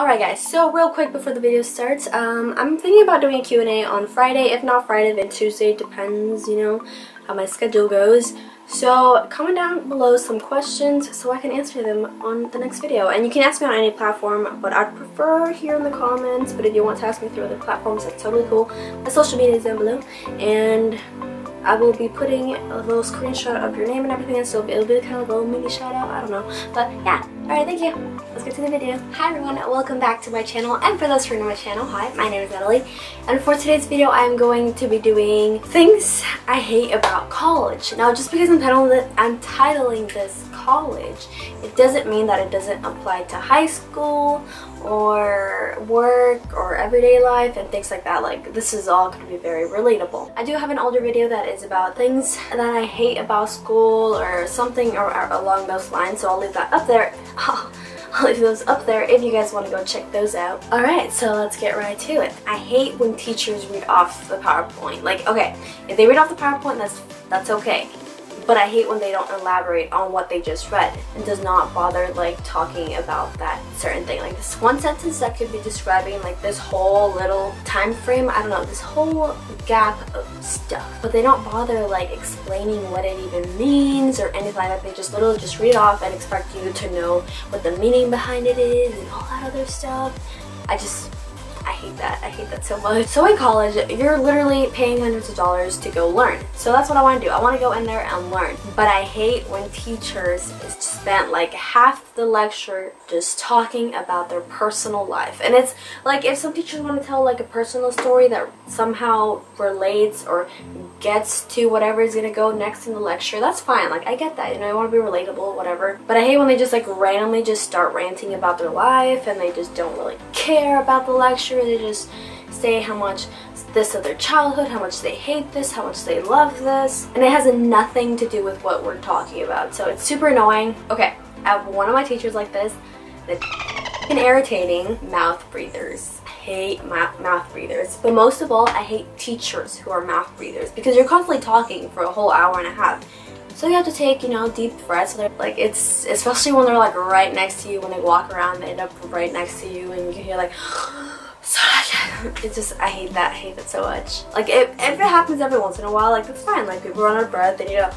Alright guys, so real quick before the video starts, I'm thinking about doing a Q&A on Friday. If not Friday, then Tuesday. Depends, you know, how my schedule goes. So comment down below some questions so I can answer them on the next video. And you can ask me on any platform, but I'd prefer here in the comments. But if you want to ask me through other platforms, that's totally cool. My social media is down below. And I will be putting a little screenshot of your name and everything, so it'll be kind of a little mini shout out, I don't know. But yeah, alright, thank you. Let's get to the video. Hi everyone, welcome back to my channel, and for those who are new to my channel, hi, my name is Natalie, and for today's video I am going to be doing things I hate about college. Now, just because I'm titling this college, it doesn't mean that it doesn't apply to high school or work or everyday life and things like that. Like, this is all going to be very relatable. I do have an older video that is about things that I hate about school or something or along those lines, so I'll leave that up there. I'll leave those up there if you guys want to go check those out. Alright, so let's get right to it. I hate when teachers read off the PowerPoint. Like, okay, if they read off the PowerPoint, that's okay. But I hate when they don't elaborate on what they just read and does not bother like talking about that certain thing. Like this one sentence that could be describing like this whole little time frame, I don't know, this whole gap of stuff. But they don't bother like explaining what it even means or anything like that. They just literally just read it off and expect you to know what the meaning behind it is and all that other stuff. I hate that. I hate that so much. So in college, you're literally paying hundreds of dollars to go learn. So that's what I want to do. I want to go in there and learn. But I hate when teachers spent like half the lecture just talking about their personal life. And it's like, if some teachers want to tell like a personal story that somehow relates or gets to whatever is going to go next in the lecture, that's fine. Like, I get that, you know, I want to be relatable, whatever. But I hate when they just like randomly just start ranting about their life and they just don't really care about the lecture. They just say how much this of their childhood, how much they hate this, how much they love this, and it has nothing to do with what we're talking about. So it's super annoying. Okay, I have one of my teachers like this. That's irritating. Mouth breathers. I hate mouth breathers. But most of all, I hate teachers who are mouth breathers because you're constantly talking for a whole hour and a half. So you have to take, you know, deep breaths. Like, it's especially when they're like right next to you, when they walk around, they end up right next to you, and you can hear like. It's just, I hate that. I hate it so much. Like, if it happens every once in a while, like, that's fine. Like, people run out of breath, they need to,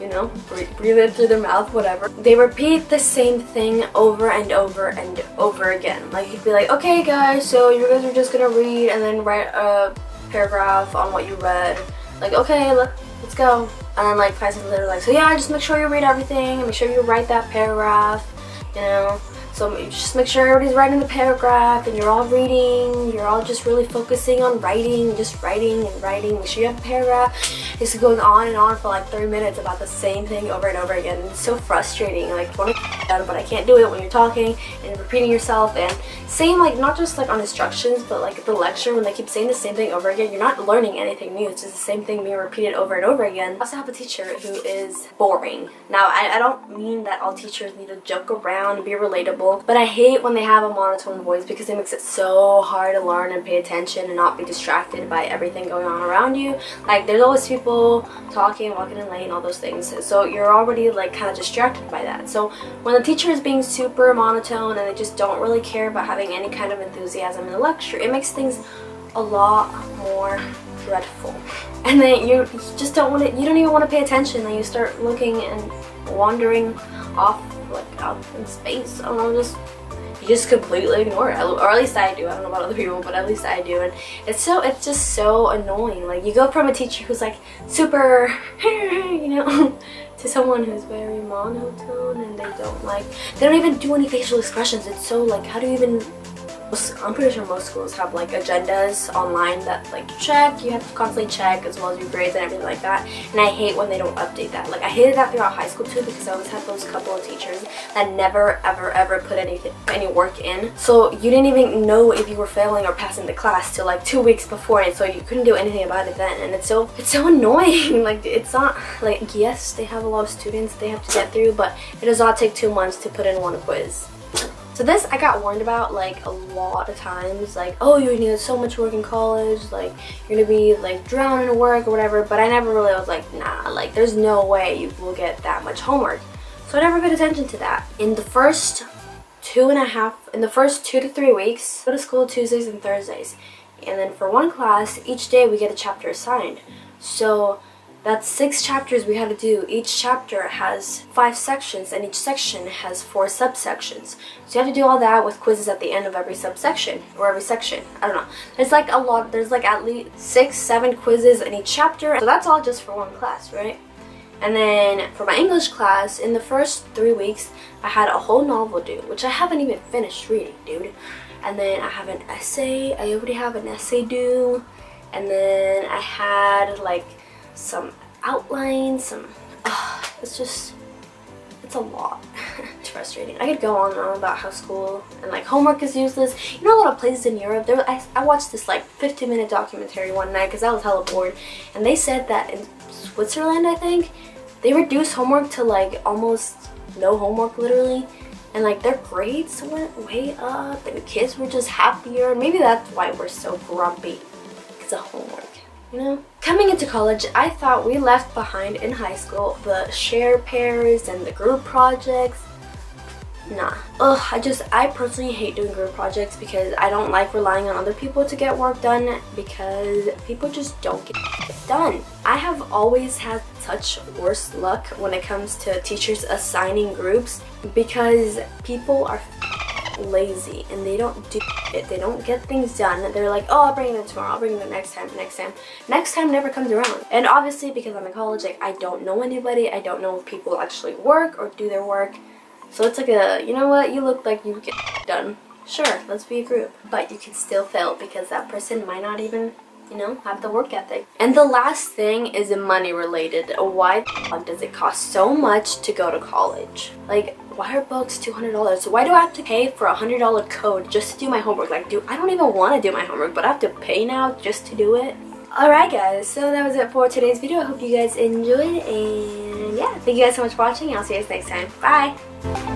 you know, breathe it through their mouth, whatever. They repeat the same thing over and over and over again. Like, you'd be like, okay guys, so you guys are just gonna read and then write a paragraph on what you read. Like, okay, let's go. And then like 5 seconds later, like, so yeah, just make sure you read everything and make sure you write that paragraph, you know. So just make sure everybody's writing the paragraph and you're all reading, you're all just really focusing on writing, just writing and writing. Make sure you have a paragraph. It's going on and on for like 30 minutes about the same thing over and over again. It's so frustrating. Like, I want to get done, but I can't do it when you're talking and repeating yourself and saying, like, not just like on instructions, but like at the lecture when they keep saying the same thing over again. You're not learning anything new. It's just the same thing being repeated over and over again. I also have a teacher who is boring. Now, I don't mean that all teachers need to joke around and be relatable. But I hate when they have a monotone voice because it makes it so hard to learn and pay attention and not be distracted by everything going on around you. Like, there's always people talking, walking in lane, all those things. So you're already like kind of distracted by that. So when the teacher is being super monotone and they just don't really care about having any kind of enthusiasm in the lecture, it makes things a lot more dreadful. And then you just don't want to, you don't even want to pay attention, and you start looking and wandering off like out in space. I don't know, you just completely ignore it, or at least I do. I don't know about other people, but at least I do. And it's just so annoying. Like, you go from a teacher who's like super you know, to someone who's very monotone, and they don't even do any facial expressions. It's so like, how do you even, I'm pretty sure most schools have like agendas online that like you have to constantly check, as well as your grades and everything like that. And I hate when they don't update that. Like, I hated that throughout high school too, because I always had those couple of teachers that never ever put any work in. So you didn't even know if you were failing or passing the class till like 2 weeks before, and so you couldn't do anything about it then. And it's so annoying. Like, it's not like, yes, they have a lot of students they have to get through, but it does not take 2 months to put in one quiz. So this I got warned about like a lot of times, like, oh, you need so much work in college, like you're gonna be like drowning in work or whatever. But I never really was like, nah, like there's no way you will get that much homework. So I never paid attention to that. In the first in the first 2 to 3 weeks, go to school Tuesdays and Thursdays. And then for one class, each day we get a chapter assigned. So that's 6 chapters we had to do. Each chapter has 5 sections, and each section has 4 subsections. So you have to do all that with quizzes at the end of every subsection, or every section. I don't know. There's like a lot, there's like at least 6-7 quizzes in each chapter. So that's all just for one class, right? And then for my English class, in the first 3 weeks, I had a whole novel due, which I haven't even finished reading, dude. And then I have an essay. I already have an essay due. And then I had like some outlines, it's a lot. It's frustrating. I could go on and on about how school and like homework is useless. You know, a lot of places in Europe, I watched this like 15-minute documentary one night because I was hella bored, and they said that in Switzerland, I think, they reduced homework to like almost no homework, literally. And like their grades went way up, and the kids were just happier. Maybe that's why we're so grumpy, because of homework, you know? Coming into college, I thought we left behind in high school the share pairs and the group projects. Nah. I personally hate doing group projects because I don't like relying on other people to get work done, because people just don't get it done. I have always had such worse luck when it comes to teachers assigning groups, because people are lazy and they don't do it. They don't get things done. They're like, oh, I'll bring it in tomorrow, I'll bring it in next time. Next time never comes around. And obviously, because I'm in college, like, I don't know anybody. I don't know if people actually work or do their work. So it's like a, you know what, you look like you get done. Sure, let's be a group. But you can still fail because that person might not even, you know, have the work ethic. And the last thing is money related. Why does it cost so much to go to college? Like, why are books $200? Why do I have to pay for a $100 code just to do my homework? Like, I don't even want to do my homework, but I have to pay now just to do it? Alright guys, so that was it for today's video. I hope you guys enjoyed, and yeah, thank you guys so much for watching. I'll see you guys next time. Bye!